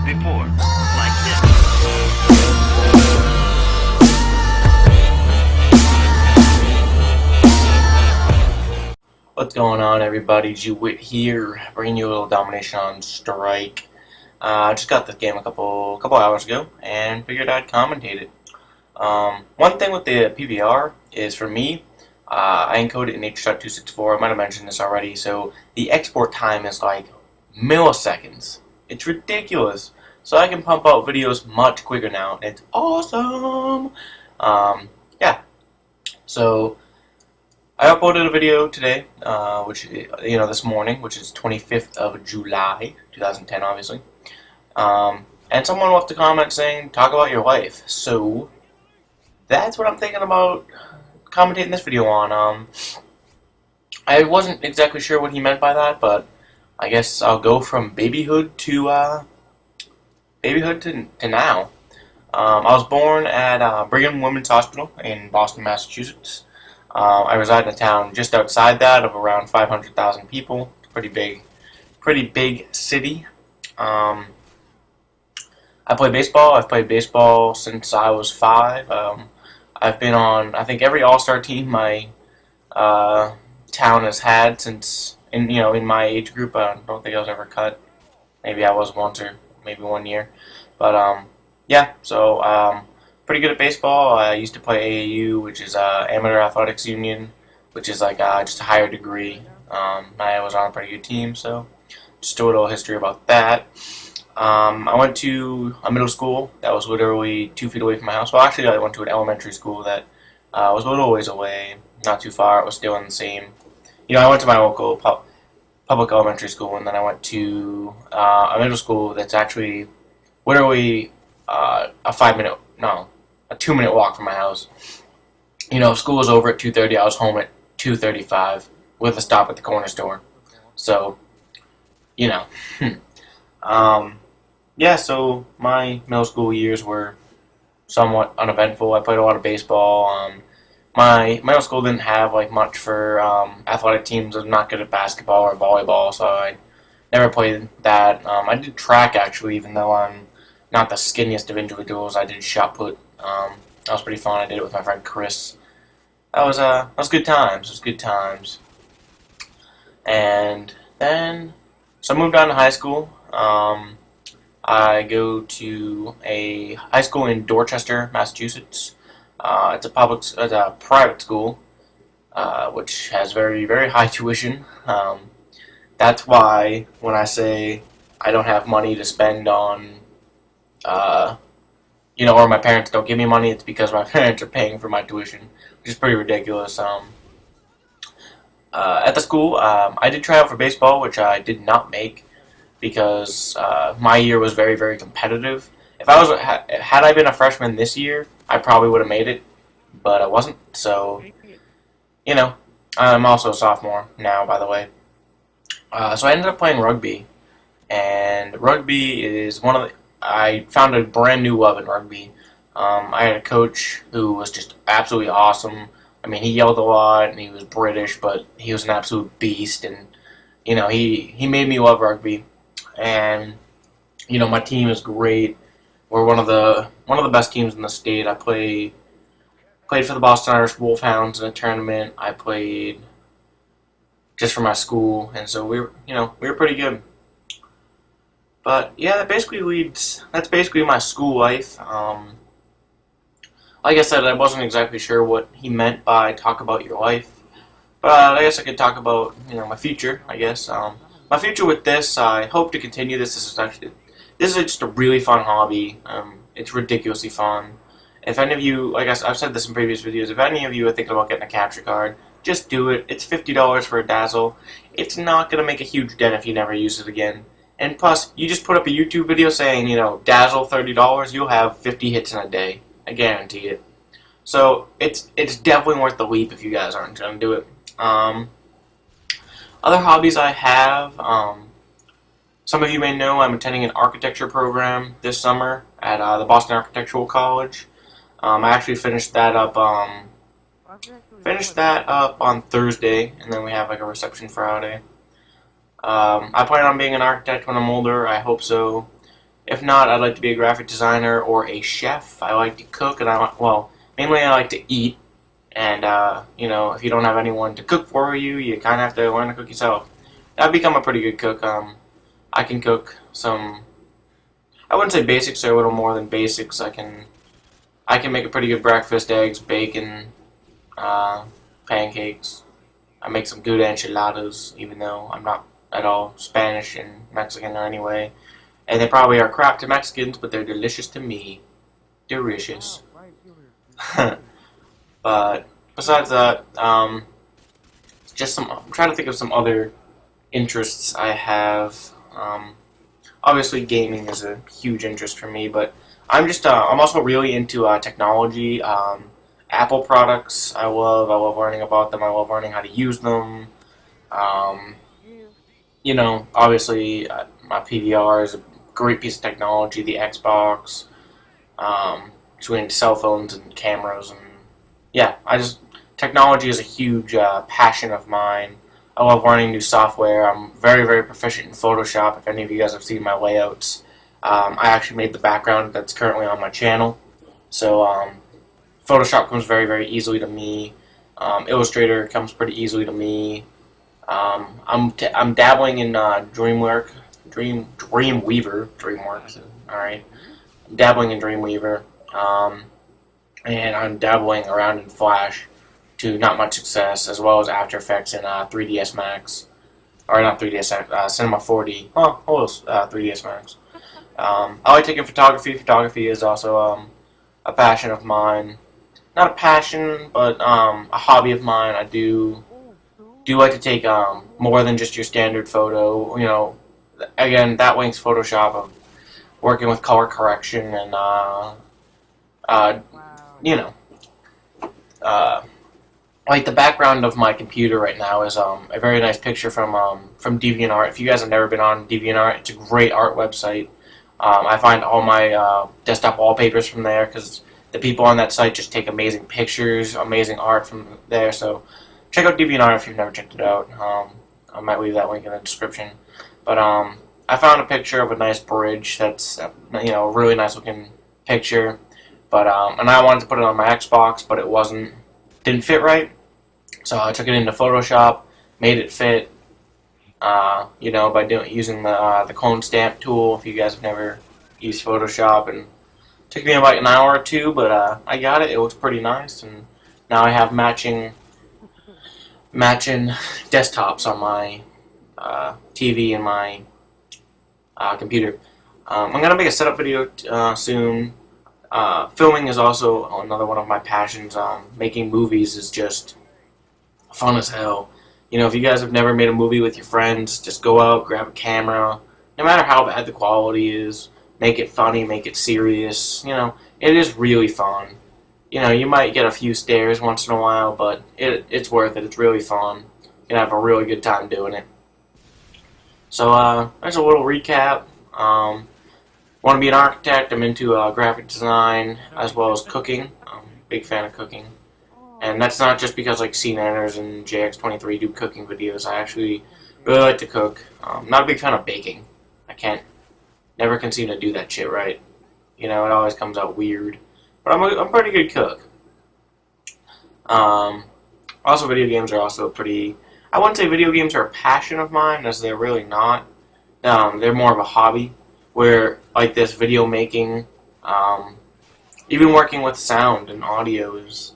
before, like this. What's going on, everybody? Gwith here, bringing you a little Domination on Strike. I just got this game a couple hours ago and figured I'd commentate it. One thing with the PVR is, for me, I encode it in H.264. I might have mentioned this already. So the export time is like milliseconds. It's ridiculous. So I can pump out videos much quicker now. It's awesome. Yeah. So I uploaded a video today, this morning, which is 25th of July, 2010, obviously. And someone left a comment saying, talk about your life. So that's what I'm thinking about commentating this video on. I wasn't exactly sure what he meant by that, but I guess I'll go from babyhood to now. I was born at Brigham Women's Hospital in Boston, Massachusetts. I reside in a town just outside that of around 500,000 people. Pretty big city. I play baseball. I've played baseball since I was 5. I've been on, I think, every all-star team my town has had since, in my age group. I don't think I was ever cut. Maybe I was once, or maybe 1 year. But yeah. So pretty good at baseball. I used to play AAU, which is Amateur Athletics Union, which is like just a higher degree. I was on a pretty good team, so just a little history about that. I went to a middle school that was literally 2 feet away from my house. Well, actually, I went to an elementary school that was a little ways away, not too far. It was still in the same. I went to my local public elementary school, and then I went to a middle school that's actually literally a 2-minute walk from my house. If school was over at 2:30, I was home at 2:35 with a stop at the corner store. So, yeah, so my middle school years were somewhat uneventful. I played a lot of baseball. My middle school didn't have like much for athletic teams. I was not good at basketball or volleyball, so I never played that. I did track, actually, even though I'm not the skinniest of individuals. I did shot put. That was pretty fun. I did it with my friend Chris. That was good times. It was good times. And then, so I moved on to high school. I go to a high school in Dorchester, Massachusetts. It's a private school, which has very, very high tuition. That's why when I say I don't have money to spend on, or my parents don't give me money, it's because my parents are paying for my tuition, which is pretty ridiculous. At the school, I did try out for baseball, which I did not make, because my year was very, very competitive. Had I been a freshman this year, I probably would have made it, but I wasn't. So, I'm also a sophomore now, by the way. So I ended up playing rugby, and rugby is I found a brand new love in rugby. I had a coach who was just absolutely awesome. I mean, he yelled a lot, and he was British, but he was an absolute beast, and he made me love rugby. And my team is great. We're one of the best teams in the state. I played for the Boston Irish Wolfhounds in a tournament. I played just for my school, and so we were pretty good. But yeah, that's basically my school life. Like I said, I wasn't exactly sure what he meant by talk about your life, but I guess I could talk about my future. I guess my future with this, I hope to continue this. This is just a really fun hobby. It's ridiculously fun. If any of you, like I've said this in previous videos, if any of you are thinking about getting a capture card, just do it. It's $50 for a Dazzle. It's not gonna make a huge dent if you never use it again. And plus, you just put up a YouTube video saying, Dazzle $30, you'll have 50 hits in a day. I guarantee it. So it's definitely worth the leap if you guys aren't going to do it. Other hobbies I have, some of you may know I'm attending an architecture program this summer at the Boston Architectural College. I actually finished that up on Thursday, and then we have like a reception Friday. I plan on being an architect when I'm older. I hope so. If not, I'd like to be a graphic designer or a chef. I like to cook, and mainly I like to eat. And you know, if you don't have anyone to cook for you, you kind of have to learn to cook yourself. I've become a pretty good cook. I can cook some. I wouldn't say basics are a little more than basics. I can make a pretty good breakfast: eggs, bacon, pancakes. I make some good enchiladas, even though I'm not at all Spanish and Mexican or anyway. And they probably are crap to Mexicans, but they're delicious to me. Delicious. But besides that, I'm trying to think of some other interests I have. Obviously, gaming is a huge interest for me, but I'm also really into technology. Apple products, I love learning about them. I love learning how to use them. You know, obviously, my PVR is a great piece of technology. The Xbox, between cell phones and cameras, and yeah, technology is a huge passion of mine. I love learning new software. I'm very, very proficient in Photoshop. If any of you guys have seen my layouts, I actually made the background that's currently on my channel. So Photoshop comes very, very easily to me. Illustrator comes pretty easily to me. I'm dabbling in DreamWeaver. All right, I'm dabbling in Dreamweaver, and I'm dabbling around in Flash to not much success, as well as After Effects and 3ds Max, or not 3ds Max, Cinema 4D. Oh, almost 3ds Max. I like taking photography. Photography is also a passion of mine. Not a passion, but a hobby of mine. I do like to take more than just your standard photo. You know, again, that links Photoshop of working with color correction and you know, like the background of my computer right now is a very nice picture from DeviantArt. If you guys have never been on DeviantArt, it's a great art website. I find all my desktop wallpapers from there because the people on that site just take amazing pictures, amazing art from there. So check out DeviantArt if you've never checked it out. I might leave that link in the description. But I found a picture of a nice bridge that's you know, a really nice looking picture. But and I wanted to put it on my Xbox, but it didn't fit right. So I took it into Photoshop, made it fit. You know, by using the clone stamp tool. If you guys have never used Photoshop, and it took me about an hour or two, but I got it. It looks pretty nice, and now I have matching desktops on my TV and my computer. I'm gonna make a setup video soon. Filming is also another one of my passions. Making movies is just fun as hell. You know, if you guys have never made a movie with your friends, just go out, grab a camera. No matter how bad the quality is, make it funny, make it serious. You know, it is really fun. You know, you might get a few stares once in a while, but it's worth it. It's really fun. You can have a really good time doing it. So, there's a little recap. Want to be an architect. I'm into graphic design as well as cooking. I'm a big fan of cooking. And that's not just because like CNNers and JX23 do cooking videos. I actually really like to cook. I'm not a big fan of baking. Never can seem to do that shit right. You know, it always comes out weird. But I'm a pretty good cook. Also, video games are also I wouldn't say video games are a passion of mine, as they're really not. They're more of a hobby, where like this video making, even working with sound and audio is.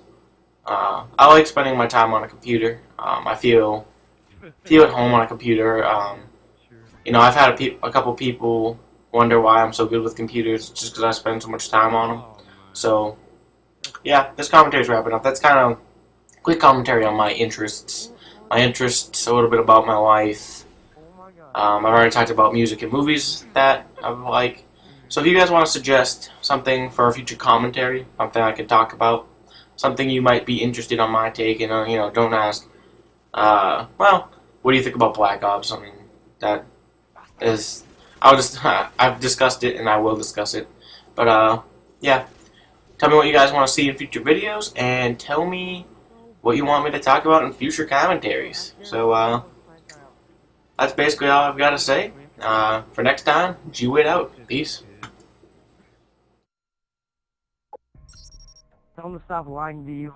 I like spending my time on a computer. I feel at home on a computer. You know, I've had a couple people wonder why I'm so good with computers, just because I spend so much time on them. So, yeah, this commentary's wrapping up. That's kind of quick commentary on my interests. A little bit about my life. I've already talked about music and movies that I like. So if you guys want to suggest something for a future commentary, something I could talk about, something you might be interested on my take, and you know, don't ask. Well, what do you think about Black Ops? I mean, that is, I've discussed it and I will discuss it. But yeah, tell me what you guys want to see in future videos, and tell me what you want me to talk about in future commentaries. So that's basically all I've got to say. For next time, Gwith out. Peace. Tell him to stop lying to you.